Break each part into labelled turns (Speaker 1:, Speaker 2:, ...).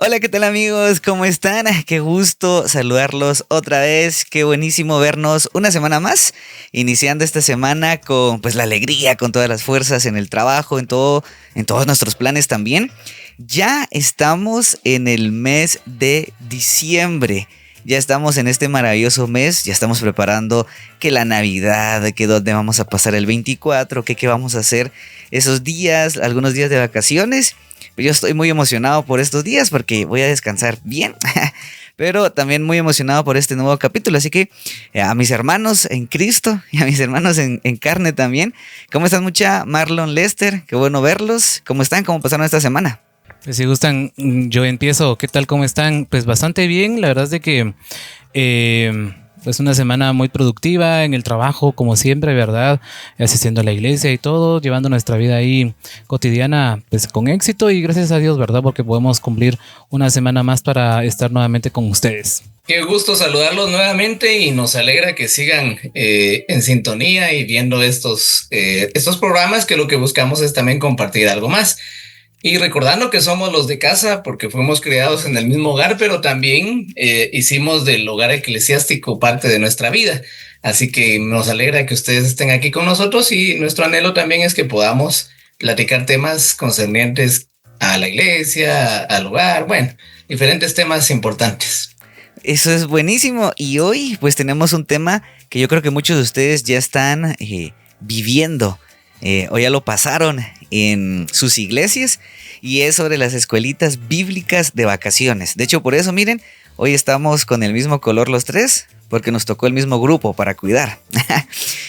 Speaker 1: Hola, ¿qué tal amigos? ¿Cómo están? Qué gusto saludarlos otra vez. Qué buenísimo vernos una semana más, iniciando esta semana con pues la alegría, con todas las fuerzas en el trabajo, en todos nuestros planes también. Ya estamos en el mes de diciembre. Ya estamos en este maravilloso mes, ya estamos preparando que la Navidad, que dónde vamos a pasar el 24, que qué vamos a hacer esos días, algunos días de vacaciones. Yo estoy muy emocionado por estos días porque voy a descansar bien, pero también muy emocionado por este nuevo capítulo. Así que a mis hermanos en Cristo y a mis hermanos en carne también. ¿Cómo están mucha? Marlon, Lester, qué bueno verlos. ¿Cómo están? ¿Cómo pasaron esta semana?
Speaker 2: Pues si gustan, yo empiezo. ¿Qué tal? ¿Cómo están? Pues bastante bien. La verdad es de que pues una semana muy productiva en el trabajo, como siempre, ¿verdad? Asistiendo a la iglesia y todo, llevando nuestra vida ahí cotidiana pues con éxito y gracias a Dios, ¿verdad? Porque podemos cumplir una semana más para estar nuevamente con ustedes.
Speaker 3: Qué gusto saludarlos nuevamente y nos alegra que sigan en sintonía y viendo estos programas, que lo que buscamos es también compartir algo más. Y recordando que somos los de casa porque fuimos criados en el mismo hogar, pero también hicimos del hogar eclesiástico parte de nuestra vida. Así que nos alegra que ustedes estén aquí con nosotros y nuestro anhelo también es que podamos platicar temas concernientes a la iglesia, al hogar, bueno, diferentes temas importantes.
Speaker 1: Eso es buenísimo y hoy pues tenemos un tema que yo creo que muchos de ustedes ya están viviendo o ya lo pasaron en sus iglesias y es sobre las escuelitas bíblicas de vacaciones. De hecho, por eso miren, hoy estamos con el mismo color los tres porque nos tocó el mismo grupo para cuidar.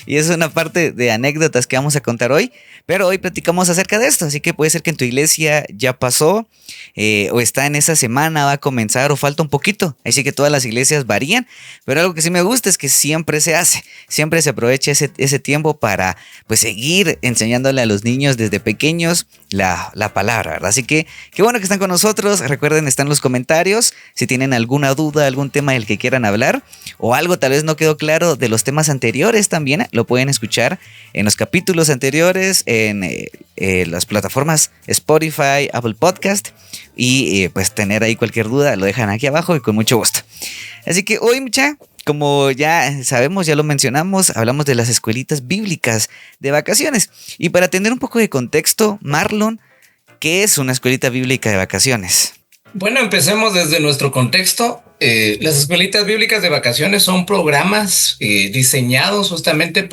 Speaker 1: Y es una parte de anécdotas que vamos a contar hoy, pero hoy platicamos acerca de esto, así que puede ser que en tu iglesia ya pasó o está en esa semana, va a comenzar o falta un poquito, así que todas las iglesias varían, pero algo que sí me gusta es que siempre se hace, siempre se aprovecha ese tiempo para pues seguir enseñándole a los niños desde pequeños la palabra, ¿verdad? Así que qué bueno que están con nosotros, recuerden, están los comentarios, si tienen alguna duda, algún tema del que quieran hablar o algo tal vez no quedó claro de los temas anteriores también, lo pueden escuchar en los capítulos anteriores, en las plataformas Spotify, Apple Podcast y pues tener ahí cualquier duda lo dejan aquí abajo y con mucho gusto. Así que hoy como ya sabemos, ya lo mencionamos, hablamos de las escuelitas bíblicas de vacaciones y para tener un poco de contexto, Marlon, ¿qué es una escuelita bíblica de vacaciones?
Speaker 3: Bueno, empecemos desde nuestro contexto. Las escuelitas bíblicas de vacaciones son programas diseñados justamente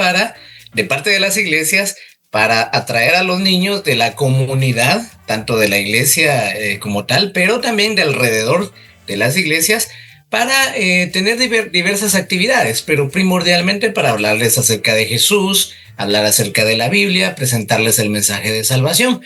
Speaker 3: de parte de las iglesias, para atraer a los niños de la comunidad, tanto de la iglesia como tal, pero también de alrededor de las iglesias, para tener diversas actividades, pero primordialmente para hablarles acerca de Jesús, hablar acerca de la Biblia, presentarles el mensaje de salvación.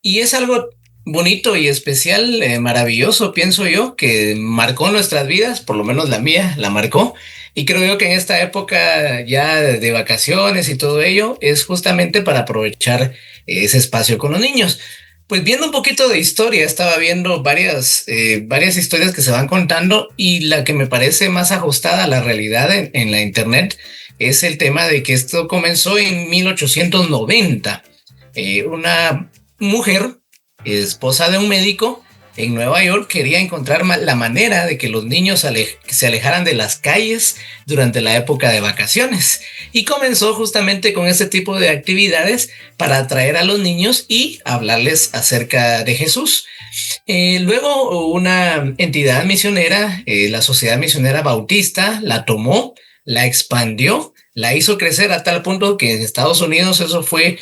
Speaker 3: Y es algo bonito y especial, maravilloso, pienso yo, que marcó nuestras vidas, por lo menos la mía la marcó. Y creo yo que en esta época ya de vacaciones y todo ello es justamente para aprovechar ese espacio con los niños. Pues viendo un poquito de historia, estaba viendo varias historias que se van contando y la que me parece más ajustada a la realidad en la internet es el tema de que esto comenzó en 1890. Una mujer, esposa de un médico en Nueva York, quería encontrar la manera de que los niños se alejaran de las calles durante la época de vacaciones y comenzó justamente con ese tipo de actividades para atraer a los niños y hablarles acerca de Jesús. Luego una entidad misionera, la Sociedad Misionera Bautista, la tomó, la expandió, la hizo crecer a tal punto que en Estados Unidos eso fue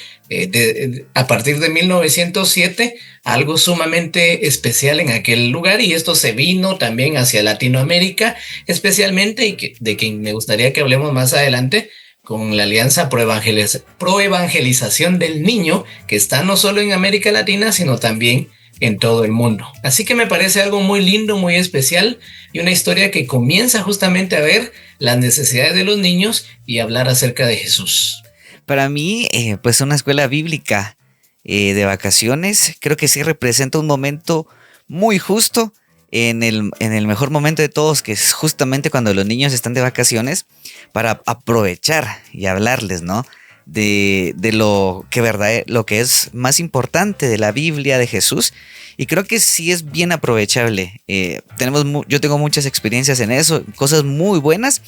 Speaker 3: a partir de 1907 algo sumamente especial en aquel lugar, y esto se vino también hacia Latinoamérica especialmente, y de quien me gustaría que hablemos más adelante, con la Alianza Pro Evangelización del Niño, que está no solo en América Latina sino también en todo el mundo. Así que me parece algo muy lindo, muy especial, y una historia que comienza justamente a ver las necesidades de los niños y hablar acerca de Jesús.
Speaker 1: Para mí, pues una escuela bíblica de vacaciones, creo que sí representa un momento muy justo en el mejor momento de todos, que es justamente cuando los niños están de vacaciones, para aprovechar y hablarles, ¿no? de lo que lo que es más importante de la Biblia, de Jesús. Y creo que sí es bien aprovechable. Yo tengo muchas experiencias en eso, cosas muy buenas,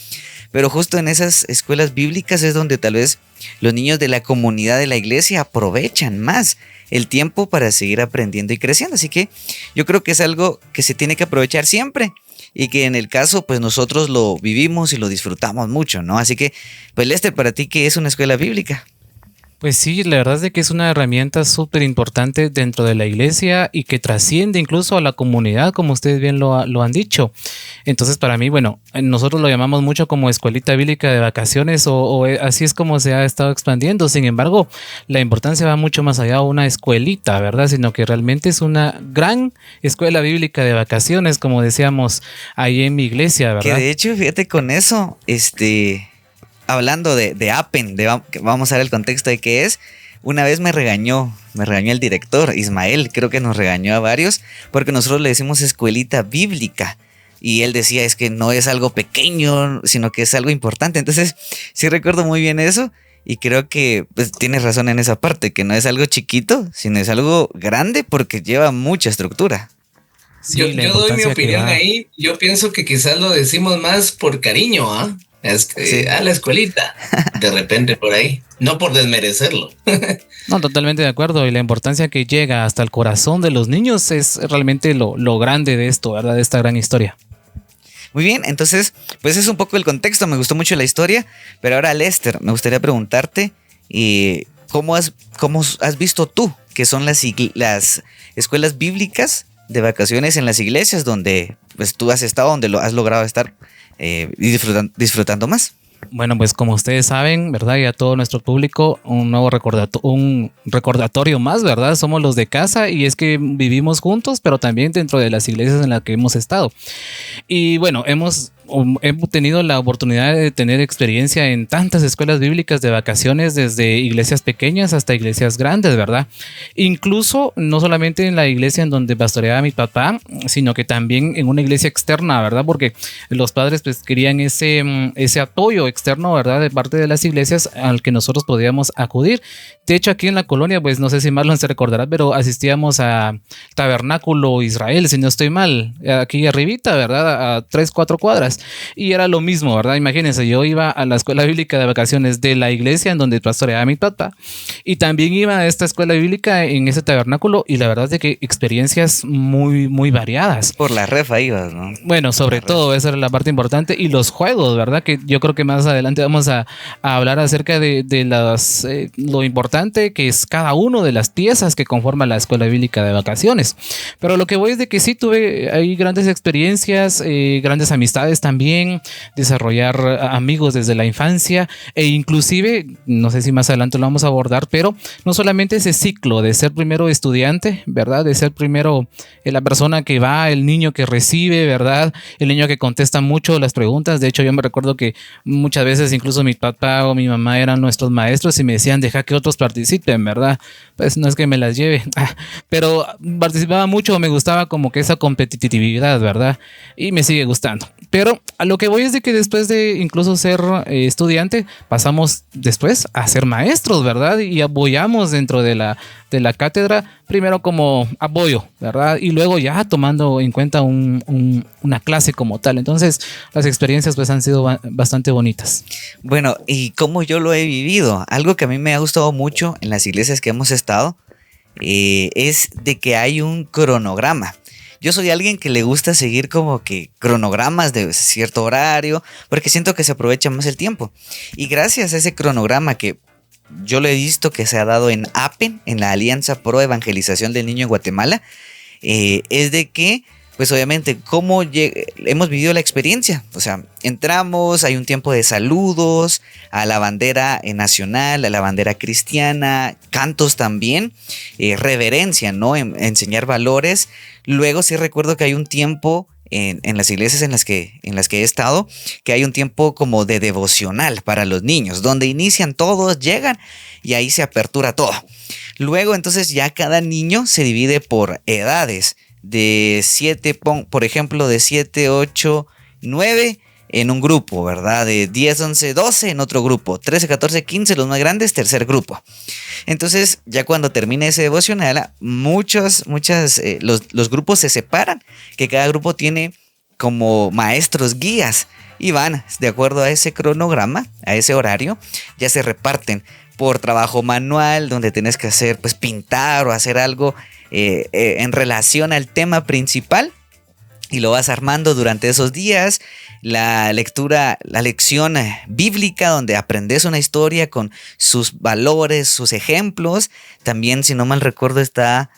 Speaker 1: pero justo en esas escuelas bíblicas es donde tal vez los niños de la comunidad de la iglesia aprovechan más el tiempo para seguir aprendiendo y creciendo. Así que yo creo que es algo que se tiene que aprovechar siempre y que en el caso pues nosotros lo vivimos y lo disfrutamos mucho, ¿no? Así que pues Lester, para ti, ¿qué es una escuela bíblica?
Speaker 2: Pues sí, la verdad es de que es una herramienta súper importante dentro de la iglesia y que trasciende incluso a la comunidad, como ustedes bien lo han dicho. Entonces, para mí, bueno, nosotros lo llamamos mucho como escuelita bíblica de vacaciones o así es como se ha estado expandiendo. Sin embargo, la importancia va mucho más allá de una escuelita, ¿verdad? Sino que realmente es una gran escuela bíblica de vacaciones, como decíamos ahí en mi iglesia, ¿verdad?
Speaker 1: Que de hecho, fíjate con eso, hablando de Appen, vamos a ver el contexto de qué es. Una vez me regañó el director, Ismael, creo que nos regañó a varios, porque nosotros le decimos escuelita bíblica. Y él decía, es que no es algo pequeño, sino que es algo importante. Entonces, sí recuerdo muy bien eso. Y creo que pues, tienes razón en esa parte, que no es algo chiquito, sino es algo grande porque lleva mucha estructura.
Speaker 3: Sí, yo doy mi opinión ahí. Yo pienso que quizás lo decimos más por cariño, ¿ah? Es que sí. A la escuelita, de repente por ahí, no por desmerecerlo.
Speaker 2: No, totalmente de acuerdo. Y la importancia que llega hasta el corazón de los niños es realmente lo grande de esto, ¿verdad? De esta gran historia.
Speaker 1: Muy bien, entonces, pues es un poco el contexto. Me gustó mucho la historia, pero ahora, Lester, me gustaría preguntarte ¿cómo has visto tú que son las escuelas bíblicas de vacaciones en las iglesias donde pues, tú has estado, donde lo has logrado estar y disfrutando más?
Speaker 2: Bueno, pues como ustedes saben, ¿verdad? Y a todo nuestro público, un nuevo recordatorio más, ¿verdad? Somos los de casa y es que vivimos juntos, pero también dentro de las iglesias en las que hemos estado. Y bueno, hemos tenido la oportunidad de tener experiencia en tantas escuelas bíblicas de vacaciones, desde iglesias pequeñas hasta iglesias grandes, ¿verdad? Incluso no solamente en la iglesia en donde pastoreaba mi papá, sino que también en una iglesia externa, ¿verdad? Porque los padres pues querían ese apoyo externo, ¿verdad? De parte de las iglesias al que nosotros podíamos acudir. De hecho, aquí en la colonia, pues no sé si Marlon se recordará, pero asistíamos a Tabernáculo Israel, si no estoy mal, aquí arribita, ¿verdad? A 3-4 cuadras. Y era lo mismo, ¿verdad? Imagínense, yo iba a la escuela bíblica de vacaciones de la iglesia en donde pastoreaba mi papá y también iba a esta escuela bíblica en ese tabernáculo y la verdad es de que experiencias muy, muy variadas.
Speaker 1: Por la refa ibas, ¿no?
Speaker 2: Bueno, sobre todo esa era la parte importante y los juegos, ¿verdad? Que yo creo que más adelante vamos a hablar acerca de lo importante que es cada uno de las piezas que conforman la escuela bíblica de vacaciones. Pero lo que voy es de que sí tuve ahí grandes experiencias, grandes amistades también, desarrollar amigos desde la infancia e inclusive, no sé si más adelante lo vamos a abordar, pero no solamente ese ciclo de ser primero estudiante, ¿verdad? De ser primero la persona que va, el niño que recibe, ¿verdad? El niño que contesta mucho las preguntas. De hecho, yo me recuerdo que muchas veces incluso mi papá o mi mamá eran nuestros maestros y me decían, deja que otros participen, ¿verdad? Pues no es que me las lleve, pero participaba mucho, me gustaba como que esa competitividad, ¿verdad? Y me sigue gustando. Pero a lo que voy es de que después de incluso ser estudiante, pasamos después a ser maestros, ¿verdad? Y apoyamos dentro de la cátedra, primero como apoyo, ¿verdad? Y luego ya tomando en cuenta una clase como tal. Entonces, las experiencias pues han sido bastante bonitas.
Speaker 1: Bueno, y como yo lo he vivido, algo que a mí me ha gustado mucho en las iglesias que hemos estado, es de que hay un cronograma. Yo soy alguien que le gusta seguir como que cronogramas de cierto horario, porque siento que se aprovecha más el tiempo. Y gracias a ese cronograma que yo lo he visto que se ha dado en Appen, en la Alianza Pro Evangelización del Niño en Guatemala, es de que, pues obviamente, cómo hemos vivido la experiencia. O sea, entramos, hay un tiempo de saludos a la bandera nacional, a la bandera cristiana, cantos también, reverencia, ¿no? Enseñar valores. Luego sí recuerdo que hay un tiempo en las iglesias en las que he estado, que hay un tiempo como de devocional para los niños, donde inician todos, llegan y ahí se apertura todo. Luego entonces ya cada niño se divide por edades, de 7, por ejemplo, de 7, 8, 9, en un grupo, ¿verdad? De 10, 11, 12 en otro grupo, 13, 14, 15 los más grandes, tercer grupo. Entonces, ya cuando termine ese devocional, los grupos se separan, que cada grupo tiene como maestros guías y van de acuerdo a ese cronograma, a ese horario, ya se reparten por trabajo manual, donde tienes que hacer, pues pintar o hacer algo en relación al tema principal. Y lo vas armando durante esos días. La lección bíblica, donde aprendes una historia con sus valores, sus ejemplos. También, si no mal recuerdo, está,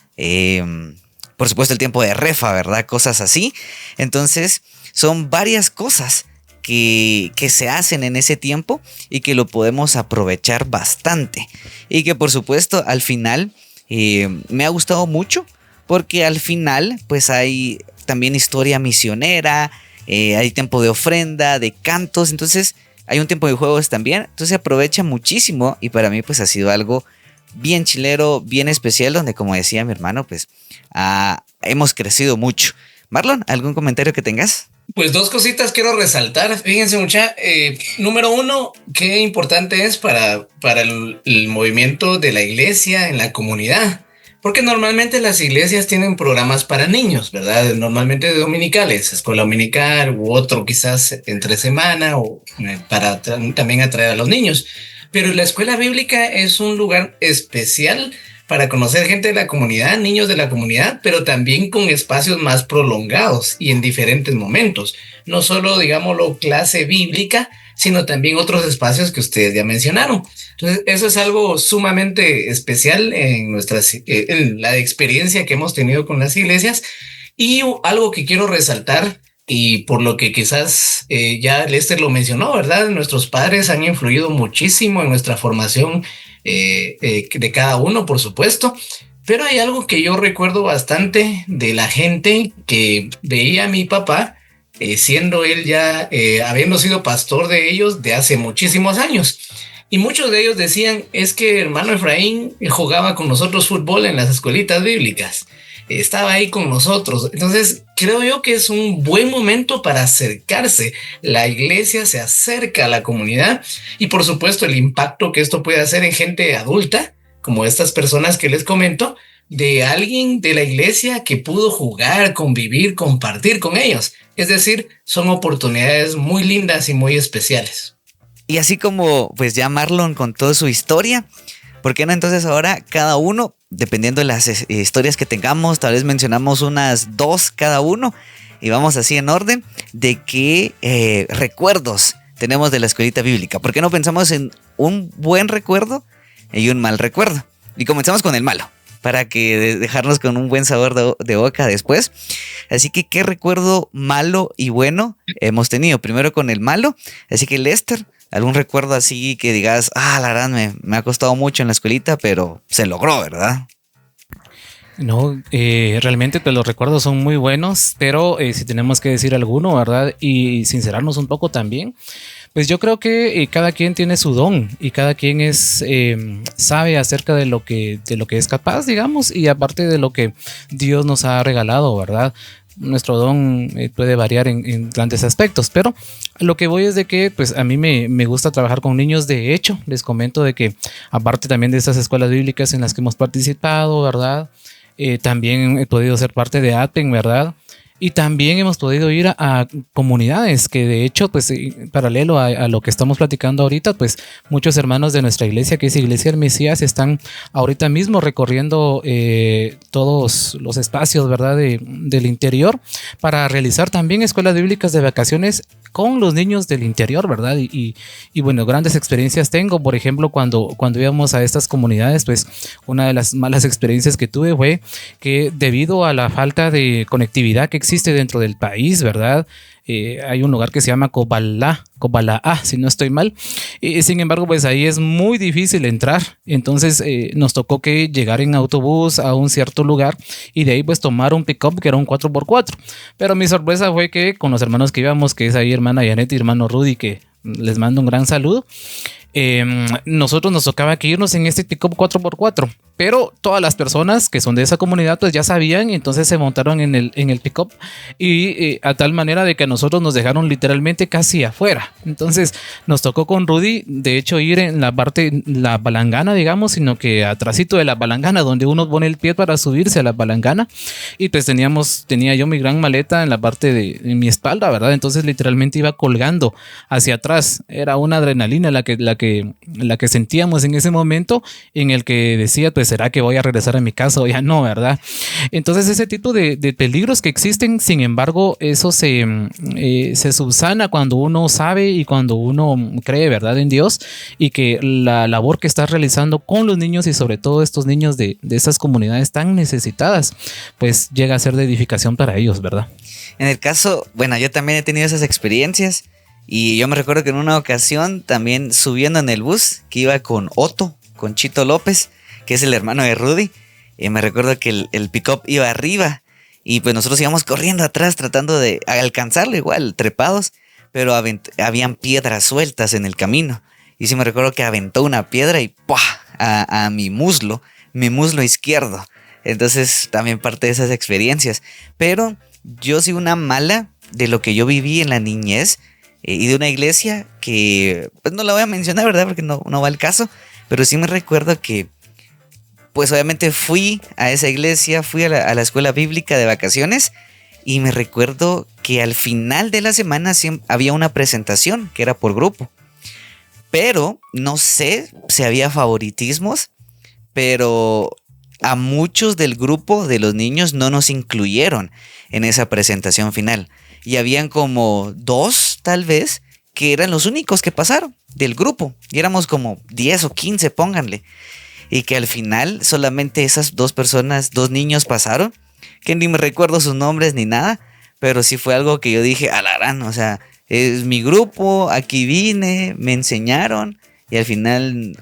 Speaker 1: por supuesto, el tiempo de refa, ¿verdad? Cosas así. Entonces, son varias cosas que se hacen en ese tiempo y que lo podemos aprovechar bastante. Y que, por supuesto, al final me ha gustado mucho, porque al final, pues hay también historia misionera, hay tiempo de ofrenda, de cantos, entonces hay un tiempo de juegos también, entonces se aprovecha muchísimo y para mí pues ha sido algo bien chilero, bien especial, donde como decía mi hermano, pues hemos crecido mucho. Marlon, ¿algún comentario que tengas?
Speaker 3: Pues dos cositas quiero resaltar, fíjense mucha, número uno, qué importante es para el movimiento de la iglesia en la comunidad. Porque normalmente las iglesias tienen programas para niños, ¿verdad? Normalmente de dominicales, escuela dominical u otro quizás entre semana o para también atraer a los niños. Pero la escuela bíblica es un lugar especial para conocer gente de la comunidad, niños de la comunidad, pero también con espacios más prolongados y en diferentes momentos. No solo, digámoslo, clase bíblica, sino también otros espacios que ustedes ya mencionaron. Entonces, eso es algo sumamente especial en en la experiencia que hemos tenido con las iglesias. Y algo que quiero resaltar, y por lo que quizás ya Lester lo mencionó, ¿verdad? Nuestros padres han influido muchísimo en nuestra formación de cada uno, por supuesto. Pero hay algo que yo recuerdo bastante de la gente que veía a mi papá, siendo él ya, habiendo sido pastor de ellos de hace muchísimos años. Y muchos de ellos decían, es que hermano Efraín jugaba con nosotros fútbol en las escuelitas bíblicas. Estaba ahí con nosotros. Entonces, creo yo que es un buen momento para acercarse. La iglesia se acerca a la comunidad y, por supuesto, el impacto que esto puede hacer en gente adulta, como estas personas que les comento, de alguien de la iglesia que pudo jugar, convivir, compartir con ellos. Es decir, son oportunidades muy lindas y muy especiales.
Speaker 1: Y así como pues ya Marlon contó su historia, ¿por qué no entonces ahora cada uno, dependiendo de las historias que tengamos, tal vez mencionamos unas 2 cada uno y vamos así en orden de qué recuerdos tenemos de la escuelita bíblica? ¿Por qué no pensamos en un buen recuerdo y un mal recuerdo? Y comenzamos con el malo, para que dejarnos con un buen sabor de boca después. Así que, ¿qué recuerdo malo y bueno hemos tenido? Primero con el malo. Así que, Lester, ¿algún recuerdo así que digas, la verdad me ha costado mucho en la escuelita, pero se logró, ¿verdad?
Speaker 2: No, realmente pues los recuerdos son muy buenos, pero si tenemos que decir alguno, ¿verdad? Y sincerarnos un poco también, pues yo creo que cada quien tiene su don y cada quien sabe acerca de lo que es capaz, digamos, y aparte de lo que Dios nos ha regalado, ¿verdad? Nuestro don puede variar en grandes aspectos, pero lo que voy es de que pues a mí me gusta trabajar con niños. De hecho, les comento de que aparte también de estas escuelas bíblicas en las que hemos participado, ¿verdad? También he podido ser parte de ATEN, ¿verdad? Y también hemos podido ir a comunidades que de hecho, pues paralelo a lo que estamos platicando ahorita, pues muchos hermanos de nuestra iglesia, que es Iglesia del Mesías, están ahorita mismo recorriendo todos los espacios, ¿verdad? Del interior para realizar también escuelas bíblicas de vacaciones con los niños del interior, ¿verdad? Y bueno, grandes experiencias tengo. Por ejemplo, cuando íbamos a estas comunidades, pues una de las malas experiencias que tuve fue que debido a la falta de conectividad que existe dentro del país, ¿verdad? Hay un lugar que se llama Cobalá, si no estoy mal. Sin embargo, pues ahí es muy difícil entrar. Entonces nos tocó que llegar en autobús a un cierto lugar y de ahí pues tomar un pick-up que era un 4x4. Pero mi sorpresa fue que con los hermanos que íbamos, que es ahí hermana Janet y hermano Rudy, que les mando un gran saludo, nosotros nos tocaba que irnos en este pick-up 4x4. Pero todas las personas que son de esa comunidad pues ya sabían y entonces se montaron en el pick-up y a tal manera de que a nosotros nos dejaron literalmente casi afuera. Entonces nos tocó con Rudy, de hecho, ir en la parte, la palangana, digamos, sino que atrásito de la palangana, donde uno pone el pie para subirse a la palangana. Y pues tenía yo mi gran maleta en la parte de mi espalda, ¿verdad? Entonces literalmente iba colgando hacia atrás. Era una adrenalina la que sentíamos en ese momento, en el que decía, pues, ¿será que voy a regresar a mi casa o ya no, verdad? Entonces ese tipo de peligros que existen, sin embargo, eso se subsana cuando uno sabe y cuando uno cree, ¿verdad?, en Dios, y que la labor que estás realizando con los niños y sobre todo estos niños de esas comunidades tan necesitadas, pues llega a ser de edificación para ellos, ¿verdad?
Speaker 1: En el caso, bueno, yo también he tenido esas experiencias y yo me recuerdo que en una ocasión también subiendo en el bus que iba con Otto, con Chito López, que es el hermano de Rudy, me recuerdo que el pick-up iba arriba y pues nosotros íbamos corriendo atrás tratando de alcanzarlo igual, trepados, pero habían piedras sueltas en el camino. Y sí me recuerdo que aventó una piedra y ¡pua! A mi muslo izquierdo. Entonces también parte de esas experiencias. Pero yo sí una mala de lo que yo viví en la niñez y de una iglesia que pues no la voy a mencionar, ¿verdad? Porque no va al caso. Pero sí me recuerdo que pues obviamente fui a esa iglesia, fui a la escuela bíblica de vacaciones y me recuerdo que al final de la semana había una presentación que era por grupo. Pero no sé si había favoritismos, pero a muchos del grupo de los niños no nos incluyeron en esa presentación final. Y habían como 2, tal vez, que eran los únicos que pasaron del grupo. Y éramos como 10 o 15, pónganle. Y que al final solamente esas 2 personas, 2 niños pasaron, que ni me recuerdo sus nombres ni nada, pero sí fue algo que yo dije, alarán, o sea, es mi grupo, aquí vine, me enseñaron, y al final,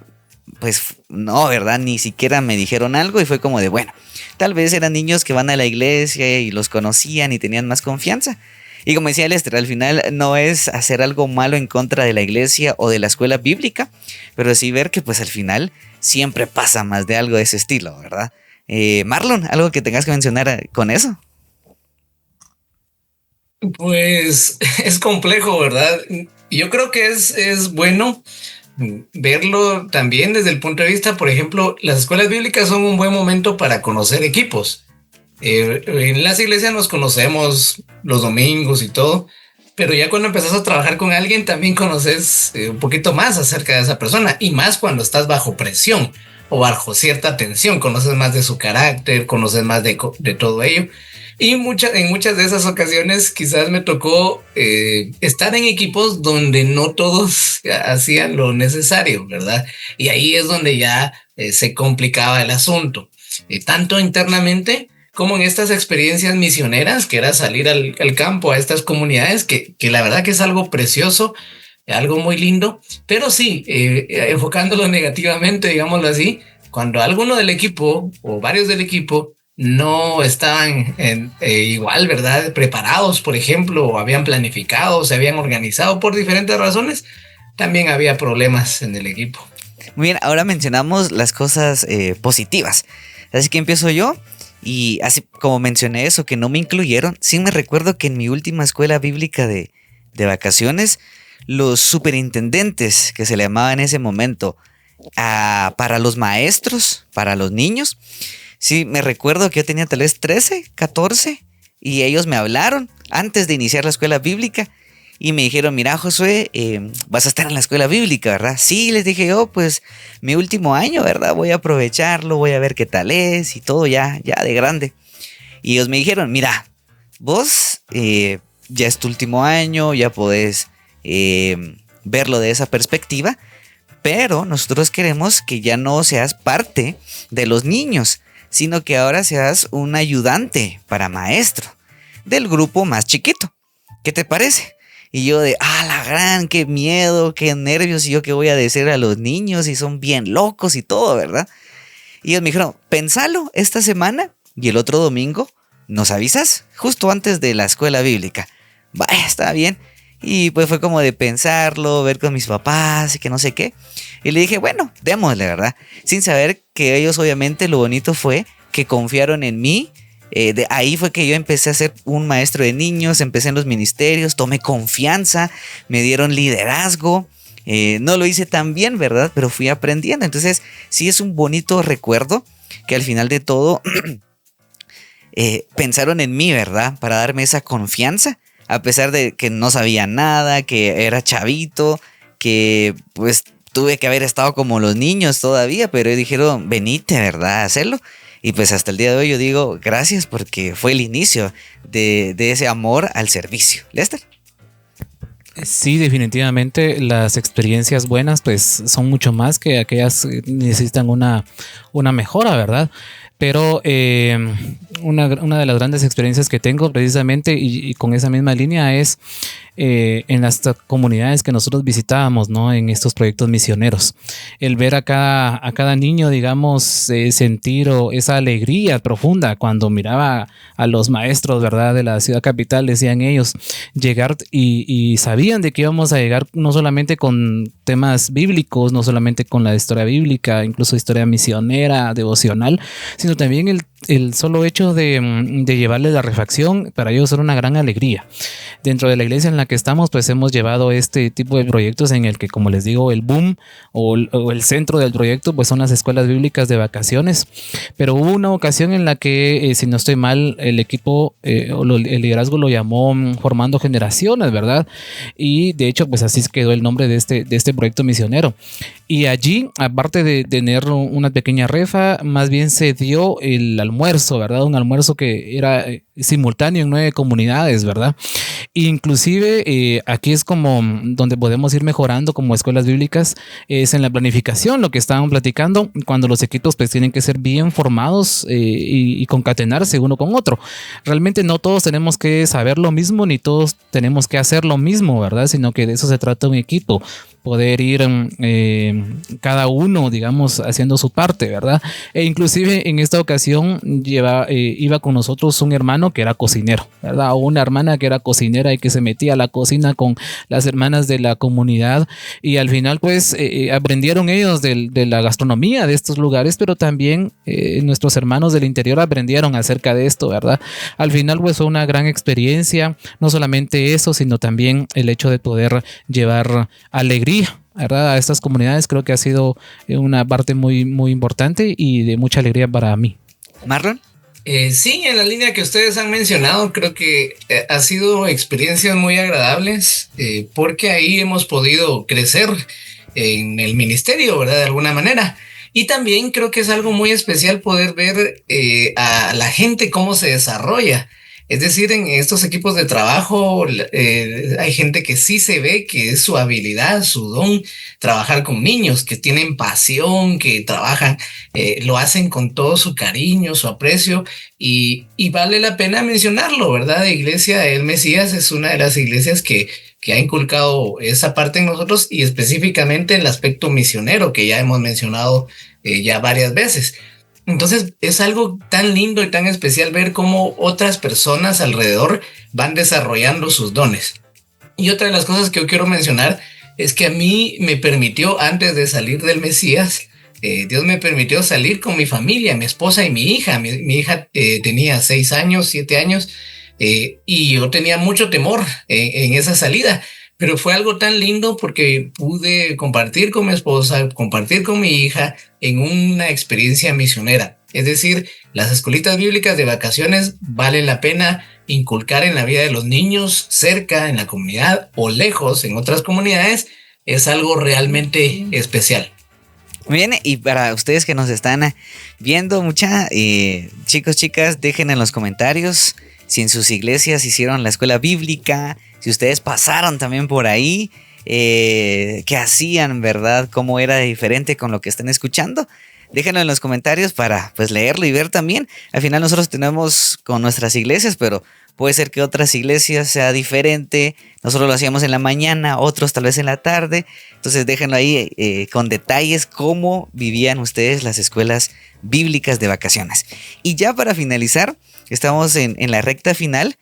Speaker 1: pues no, ¿verdad? Ni siquiera me dijeron algo y fue como de, bueno, tal vez eran niños que van a la iglesia y los conocían y tenían más confianza. Y como decía Lester, al final no es hacer algo malo en contra de la iglesia o de la escuela bíblica, pero sí ver que pues al final siempre pasa más de algo de ese estilo, ¿verdad? Marlon, ¿algo que tengas que mencionar con eso?
Speaker 3: Pues es complejo, ¿verdad? Yo creo que es bueno verlo también desde el punto de vista, por ejemplo, las escuelas bíblicas son un buen momento para conocer equipos. En las iglesias nos conocemos los domingos y todo, pero ya cuando empezás a trabajar con alguien también conoces un poquito más acerca de esa persona, y más cuando estás bajo presión o bajo cierta tensión, conoces más de su carácter, conoces más de todo ello. Y en muchas de esas ocasiones quizás me tocó estar en equipos donde no todos hacían lo necesario, ¿verdad? Y ahí es donde ya se complicaba el asunto, tanto internamente como en estas experiencias misioneras, que era salir al campo, a estas comunidades, que la verdad que es algo precioso, algo muy lindo, pero sí, enfocándolo negativamente, digámoslo así, cuando alguno del equipo o varios del equipo no estaban igual, ¿verdad?, preparados, por ejemplo, o habían planificado, se habían organizado por diferentes razones, también había problemas en el equipo.
Speaker 1: Muy bien, ahora mencionamos las cosas positivas. Así que empiezo yo. Y así como mencioné eso, que no me incluyeron, sí me recuerdo que en mi última escuela bíblica de vacaciones, los superintendentes, que se le llamaba en ese momento, para los maestros, para los niños, sí me recuerdo que yo tenía tal vez 13, 14, y ellos me hablaron antes de iniciar la escuela bíblica, y me dijeron, mira, Josué, vas a estar en la escuela bíblica, ¿verdad? Sí, les dije yo, pues mi último año, ¿verdad? Voy a aprovecharlo, voy a ver qué tal es y todo ya de grande. Y ellos me dijeron, mira, vos ya es tu último año, ya podés verlo de esa perspectiva, pero nosotros queremos que ya no seas parte de los niños, sino que ahora seas un ayudante para maestro del grupo más chiquito. ¿Qué te parece? Y yo la gran, qué miedo, qué nervios, y yo qué voy a decir a los niños, y son bien locos y todo, ¿verdad? Y ellos me dijeron, pensalo esta semana y el otro domingo nos avisas, justo antes de la escuela bíblica. Vaya, está bien. Y pues fue como de pensarlo, ver con mis papás y que no sé qué. Y le dije, bueno, démosle, ¿verdad? Sin saber que ellos obviamente lo bonito fue que confiaron en mí. De ahí fue que yo empecé a ser un maestro de niños, empecé en los ministerios, tomé confianza, me dieron liderazgo. No lo hice tan bien, ¿verdad? Pero fui aprendiendo. Entonces sí es un bonito recuerdo que al final de todo pensaron en mí, ¿verdad? Para darme esa confianza. A pesar de que no sabía nada, que era chavito, que pues tuve que haber estado como los niños todavía, pero dijeron, venite, ¿verdad? A hacerlo. Y pues hasta el día de hoy yo digo, gracias porque fue el inicio de ese amor al servicio. Lester.
Speaker 2: Sí, definitivamente las experiencias buenas pues son mucho más que aquellas que necesitan una mejora, ¿verdad? Pero una de las grandes experiencias que tengo precisamente y con esa misma línea es en las comunidades que nosotros visitábamos, ¿no? En estos proyectos misioneros. El ver a cada niño, digamos, sentir esa alegría profunda cuando miraba a los maestros, ¿verdad? De la ciudad capital, decían ellos, llegar y sabían de que íbamos a llegar no solamente con temas bíblicos, no solamente con la historia bíblica, incluso historia misionera, devocional, sino también el solo hecho de llevarles la refacción, para ellos era una gran alegría. Dentro de la iglesia en la que estamos, pues hemos llevado este tipo de proyectos en el que, como les digo, el boom o el centro del proyecto, pues son las escuelas bíblicas de vacaciones. Pero hubo una ocasión en la que, si no estoy mal, el equipo el liderazgo lo llamó Formando Generaciones, ¿verdad? Y de hecho, pues así quedó el nombre de este proyecto misionero. Y allí, aparte de tener una pequeña refa, más bien se dio el almuerzo, ¿verdad? Un almuerzo que era simultáneo en 9 comunidades, ¿verdad? Inclusive aquí es como donde podemos ir mejorando como escuelas bíblicas, es en la planificación, lo que estaban platicando, cuando los equipos pues tienen que ser bien formados y concatenarse uno con otro. Realmente no todos tenemos que saber lo mismo, ni todos tenemos que hacer lo mismo, ¿verdad? Sino que de eso se trata un equipo, poder ir cada uno, digamos, haciendo su parte, ¿verdad? E inclusive en esta ocasión iba con nosotros un hermano que era cocinero, ¿verdad? O una hermana que era cocinera y que se metía a la cocina con las hermanas de la comunidad, y al final pues aprendieron ellos de la gastronomía de estos lugares, pero también nuestros hermanos del interior aprendieron acerca de esto, ¿verdad? Al final pues fue una gran experiencia, no solamente eso, sino también el hecho de poder llevar alegría, ¿verdad? A estas comunidades. Creo que ha sido una parte muy, muy importante y de mucha alegría para mí.
Speaker 1: Marlon.
Speaker 3: Sí, en la línea que ustedes han mencionado, creo que ha sido experiencias muy agradables porque ahí hemos podido crecer en el ministerio, ¿verdad? De alguna manera. Y también creo que es algo muy especial poder ver a la gente cómo se desarrolla. Es decir, en estos equipos de trabajo hay gente que sí se ve que es su habilidad, su don, trabajar con niños, que tienen pasión, que trabajan, lo hacen con todo su cariño, su aprecio, y vale la pena mencionarlo, ¿verdad? La Iglesia El Mesías es una de las iglesias que ha inculcado esa parte en nosotros, y específicamente el aspecto misionero que ya hemos mencionado ya varias veces. Entonces es algo tan lindo y tan especial ver cómo otras personas alrededor van desarrollando sus dones. Y otra de las cosas que yo quiero mencionar es que a mí me permitió, antes de salir del Mesías, Dios me permitió salir con mi familia, mi esposa y mi hija. Mi hija tenía 6 años, 7 años, y yo tenía mucho temor en esa salida. Pero fue algo tan lindo porque pude compartir con mi esposa, compartir con mi hija en una experiencia misionera. Es decir, las escuelitas bíblicas de vacaciones valen la pena inculcar en la vida de los niños, cerca, en la comunidad o lejos, en otras comunidades. Es algo realmente especial.
Speaker 1: Muy bien, y para ustedes que nos están viendo, chicos, chicas, dejen en los comentarios si en sus iglesias hicieron la escuela bíblica, si ustedes pasaron también por ahí, qué hacían, ¿verdad? Cómo era diferente con lo que están escuchando. Déjenlo en los comentarios para pues leerlo y ver también. Al final nosotros tenemos con nuestras iglesias, pero puede ser que otras iglesias sea diferente. Nosotros lo hacíamos en la mañana, otros tal vez en la tarde. Entonces déjenlo ahí con detalles cómo vivían ustedes las escuelas bíblicas de vacaciones. Y ya para finalizar, estamos en la recta final.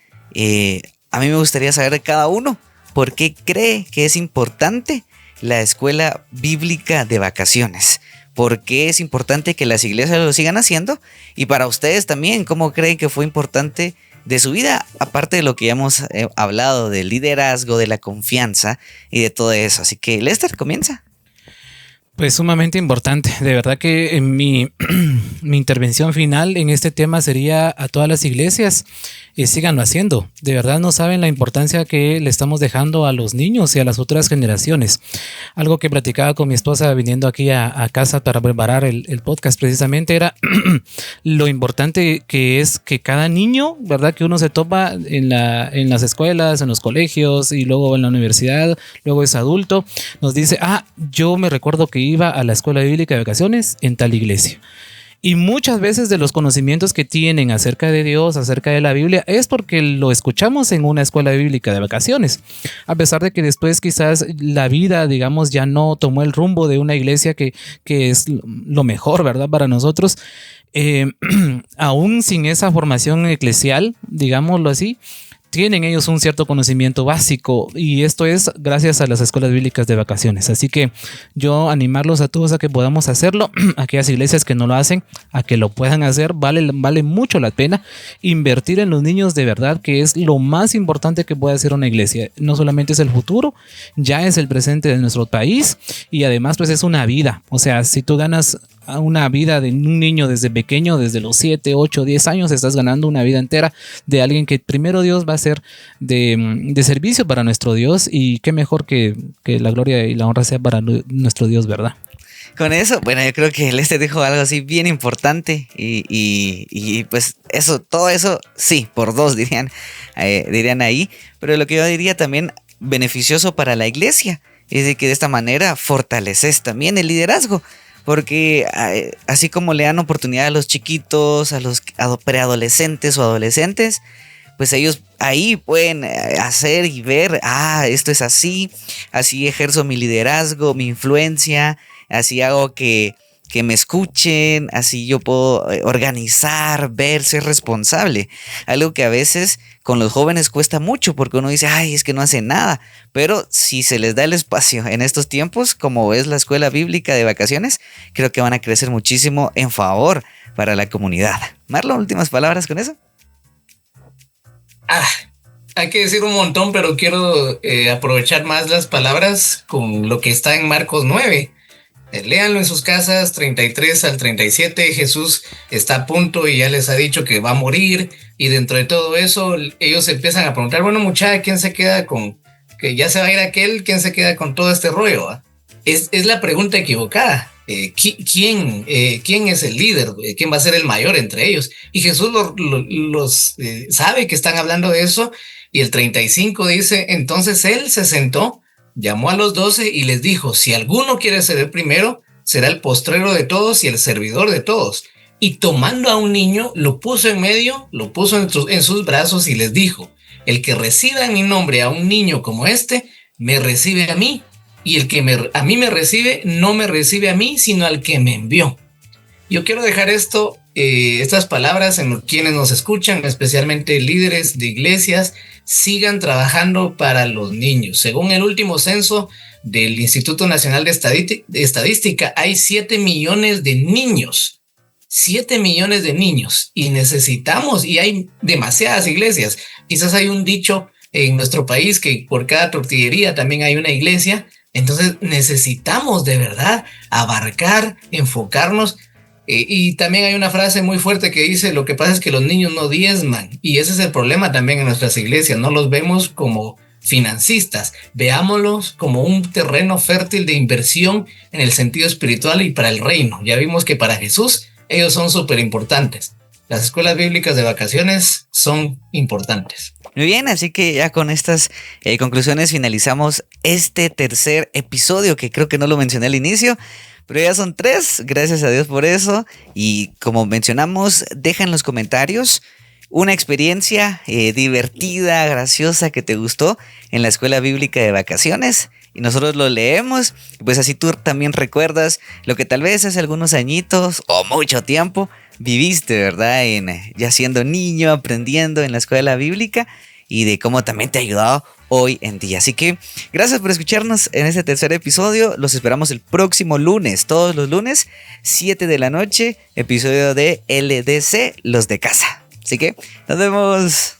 Speaker 1: A mí me gustaría saber de cada uno por qué cree que es importante la escuela bíblica de vacaciones. ¿Por qué es importante que las iglesias lo sigan haciendo? Y para ustedes también, ¿cómo creen que fue importante de su vida? Aparte de lo que ya hemos hablado del liderazgo, de la confianza y de todo eso. Así que Lester, comienza.
Speaker 2: Pues sumamente importante. De verdad que en mi intervención final en este tema sería a todas las iglesias, síganlo haciendo. De verdad no saben la importancia que le estamos dejando a los niños y a las otras generaciones. Algo que platicaba con mi esposa viniendo aquí a casa para preparar el podcast precisamente era lo importante que es que cada niño, ¿verdad? Que uno se topa en las escuelas, en los colegios y luego en la universidad, luego es adulto, nos dice, yo me recuerdo que iba a la escuela bíblica de vacaciones en tal iglesia. Y muchas veces de los conocimientos que tienen acerca de Dios, acerca de la Biblia, es porque lo escuchamos en una escuela bíblica de vacaciones. A pesar de que después quizás la vida, digamos, ya no tomó el rumbo de una iglesia que es lo mejor, ¿verdad? Para nosotros, aún sin esa formación eclesial, digámoslo así, tienen ellos un cierto conocimiento básico y esto es gracias a las escuelas bíblicas de vacaciones. Así que yo animarlos a todos a que podamos hacerlo, aquellas iglesias que no lo hacen, a que lo puedan hacer, vale mucho la pena invertir en los niños de verdad, que es lo más importante que puede hacer una iglesia. No solamente es el futuro, ya es el presente de nuestro país y además pues es una vida. O sea, si tú ganas una vida de un niño desde pequeño, desde los 7, 8, 10 años, estás ganando una vida entera de alguien que primero Dios va a ser de servicio para nuestro Dios y qué mejor que la gloria y la honra sea para nuestro Dios, ¿verdad?
Speaker 1: Con eso, bueno, yo creo que Lester dijo algo así bien importante y pues eso, todo eso, sí, por dos dirían ahí, pero lo que yo diría también beneficioso para la iglesia es de que de esta manera fortaleces también el liderazgo. Porque así como le dan oportunidad a los chiquitos, a los preadolescentes o adolescentes, pues ellos ahí pueden hacer y ver, esto es así ejerzo mi liderazgo, mi influencia, así hago que me escuchen, así yo puedo organizar, ver, ser responsable. Algo que a veces con los jóvenes cuesta mucho porque uno dice, es que no hacen nada. Pero si se les da el espacio en estos tiempos, como es la escuela bíblica de vacaciones, creo que van a crecer muchísimo en favor para la comunidad. Marlon, últimas palabras con eso.
Speaker 3: Hay que decir un montón, pero quiero aprovechar más las palabras con lo que está en Marcos 9. Léanlo en sus casas, 33 al 37, Jesús está a punto y ya les ha dicho que va a morir, y dentro de todo eso ellos empiezan a preguntar, bueno muchacha, ¿quién se queda con, que ya se va a ir aquel, quién se queda con todo este rollo? Es la pregunta equivocada. ¿Quién es el líder? ¿Quién va a ser el mayor entre ellos? Y Jesús los sabe que están hablando de eso, y el 35 dice, entonces él se sentó, llamó a los 12 y les dijo, si alguno quiere ser el primero, será el postrero de todos y el servidor de todos. Y tomando a un niño, lo puso en medio, lo puso en sus brazos y les dijo, el que reciba en mi nombre a un niño como este, me recibe a mí. Y el que a mí me recibe, no me recibe a mí, sino al que me envió. Yo quiero dejar estas palabras en quienes nos escuchan, especialmente líderes de iglesias, sigan trabajando para los niños. Según el último censo del Instituto Nacional de Estadística, hay 7 millones de niños. 7 millones de niños. Y necesitamos, y hay demasiadas iglesias. Quizás hay un dicho en nuestro país que por cada tortillería también hay una iglesia. Entonces necesitamos de verdad abarcar, enfocarnos. Y también hay una frase muy fuerte que dice, lo que pasa es que los niños no diezman, y ese es el problema también en nuestras iglesias, no los vemos como financistas, veámoslos como un terreno fértil de inversión en el sentido espiritual y para el reino. Ya vimos que para Jesús ellos son súper importantes. Las escuelas bíblicas de vacaciones son importantes.
Speaker 1: Muy bien, así que ya con estas conclusiones finalizamos este tercer episodio, que creo que no lo mencioné al inicio, pero ya son 3, gracias a Dios por eso. Y como mencionamos, deja en los comentarios una experiencia divertida, graciosa, que te gustó en la escuela bíblica de vacaciones, y nosotros lo leemos, pues así tú también recuerdas lo que tal vez hace algunos añitos o mucho tiempo viviste, ¿verdad? Ya siendo niño, aprendiendo en la escuela bíblica, y de cómo también te ha ayudado hoy en día. Así que gracias por escucharnos en este tercer episodio. Los esperamos el próximo lunes, todos los lunes, 7 de la noche, episodio de LDC, los de casa. Así que nos vemos.